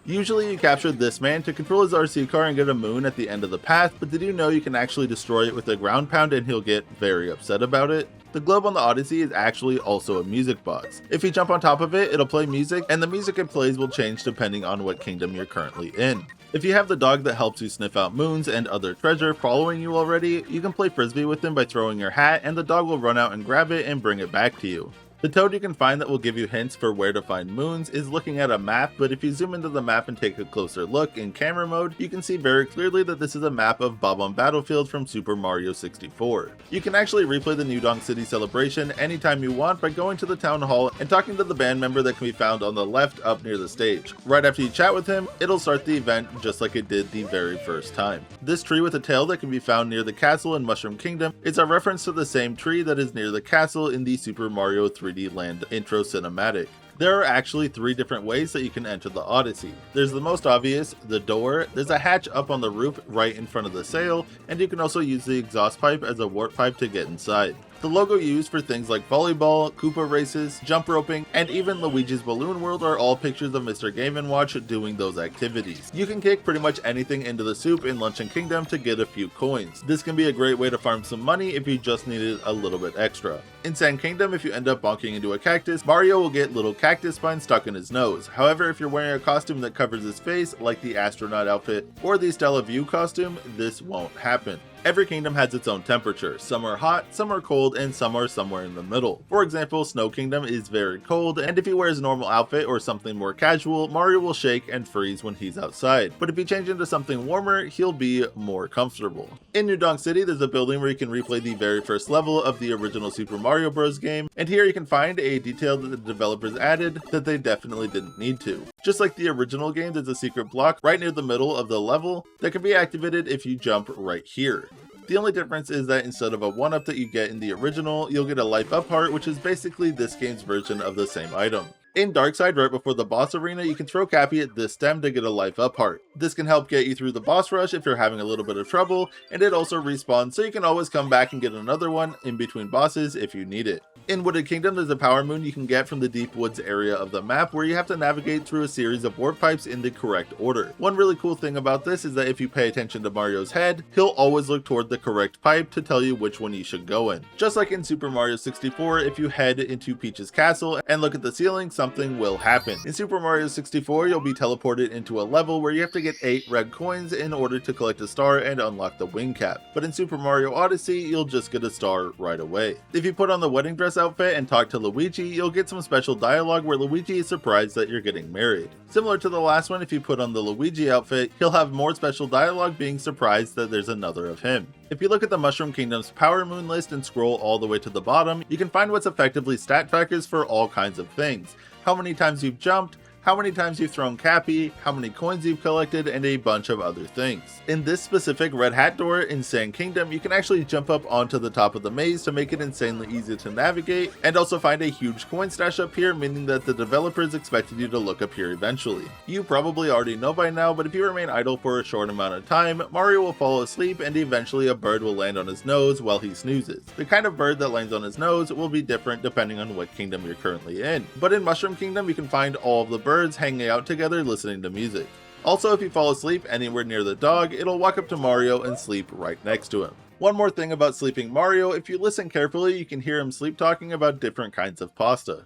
Usually you capture this man to control his RC car and get a moon at the end of the path, but did you know you can actually destroy it with a ground pound and he'll get very upset about it? The globe on the Odyssey is actually also a music box. If you jump on top of it, it'll play music, and the music it plays will change depending on what kingdom you're currently in. If you have the dog that helps you sniff out moons and other treasure following you already, you can play frisbee with him by throwing your hat, and the dog will run out and grab it and bring it back to you. The toad you can find that will give you hints for where to find moons is looking at a map, but if you zoom into the map and take a closer look in camera mode, you can see very clearly that this is a map of Bob-omb Battlefield from Super Mario 64. You can actually replay the New Donk City celebration anytime you want by going to the town hall and talking to the band member that can be found on the left up near the stage. Right after you chat with him, it'll start the event just like it did the very first time. This tree with a tail that can be found near the castle in Mushroom Kingdom is a reference to the same tree that is near the castle in the Super Mario 3D Land intro cinematic. There are actually 3 different ways that you can enter the Odyssey. There's the most obvious, the door, there's a hatch up on the roof right in front of the sail, and you can also use the exhaust pipe as a warp pipe to get inside. The logo used for things like volleyball, Koopa races, jump roping, and even Luigi's Balloon World are all pictures of Mr. Game & Watch doing those activities. You can kick pretty much anything into the soup in Luncheon Kingdom to get a few coins. This can be a great way to farm some money if you just needed a little bit extra. In Sand Kingdom, if you end up bonking into a cactus, Mario will get little cactus spines stuck in his nose. However, if you're wearing a costume that covers his face, like the astronaut outfit or the Stella View costume, this won't happen. Every kingdom has its own temperature. Some are hot, some are cold, and some are somewhere in the middle. For example, Snow Kingdom is very cold, and if he wears a normal outfit or something more casual, Mario will shake and freeze when he's outside. But if he changes into something warmer, he'll be more comfortable. In New Donk City, there's a building where you can replay the very first level of the original Super Mario Bros. Game, and here you can find a detail that the developers added that they definitely didn't need to. Just like the original game, there's a secret block right near the middle of the level that can be activated if you jump right here. The only difference is that instead of a 1-up that you get in the original, you'll get a life up heart, which is basically this game's version of the same item. In Darkside, right before the boss arena, you can throw Cappy at this stem to get a life up heart. This can help get you through the boss rush if you're having a little bit of trouble, and it also respawns so you can always come back and get another one in between bosses if you need it. In Wooded Kingdom, there's a power moon you can get from the Deep Woods area of the map where you have to navigate through a series of warp pipes in the correct order. One really cool thing about this is that if you pay attention to Mario's head, he'll always look toward the correct pipe to tell you which one you should go in. Just like in Super Mario 64, if you head into Peach's castle and look at the ceiling, something will happen. In Super Mario 64, you'll be teleported into a level where you have to get 8 red coins in order to collect a star and unlock the wing cap. But in Super Mario Odyssey, you'll just get a star right away. If you put on the wedding dress outfit and talk to Luigi, you'll get some special dialogue where Luigi is surprised that you're getting married. Similar to the last one, if you put on the Luigi outfit, he'll have more special dialogue being surprised that there's another of him. If you look at the Mushroom Kingdom's Power Moon list and scroll all the way to the bottom, you can find what's effectively stat trackers for all kinds of things. How many times you've jumped, how many times you've thrown Cappy, how many coins you've collected, and a bunch of other things. In this specific red hat door in Sand Kingdom, you can actually jump up onto the top of the maze to make it insanely easy to navigate, and also find a huge coin stash up here, meaning that the developers expected you to look up here eventually. You probably already know by now, but if you remain idle for a short amount of time, Mario will fall asleep and eventually a bird will land on his nose while he snoozes. The kind of bird that lands on his nose will be different depending on what kingdom you're currently in. But in Mushroom Kingdom, you can find all of the birds hanging out together listening to music. Also, if you fall asleep anywhere near the dog, it'll walk up to Mario and sleep right next to him. One more thing about sleeping Mario, if you listen carefully, you can hear him sleep talking about different kinds of pasta.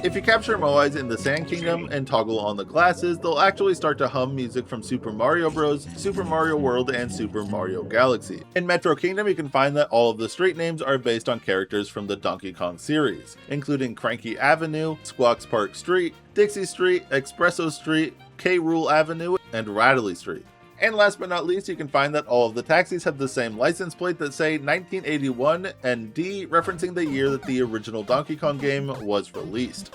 If you capture Moais in the Sand Kingdom and toggle on the glasses, they'll actually start to hum music from Super Mario Bros., Super Mario World, and Super Mario Galaxy. In Metro Kingdom, you can find that all of the street names are based on characters from the Donkey Kong series, including Cranky Avenue, Squawks Park Street, Dixie Street, Espresso Street, K. Rool Avenue, and Rattly Street. And last but not least, you can find that all of the taxis have the same license plate that say 1981 and D, referencing the year that the original Donkey Kong game was released.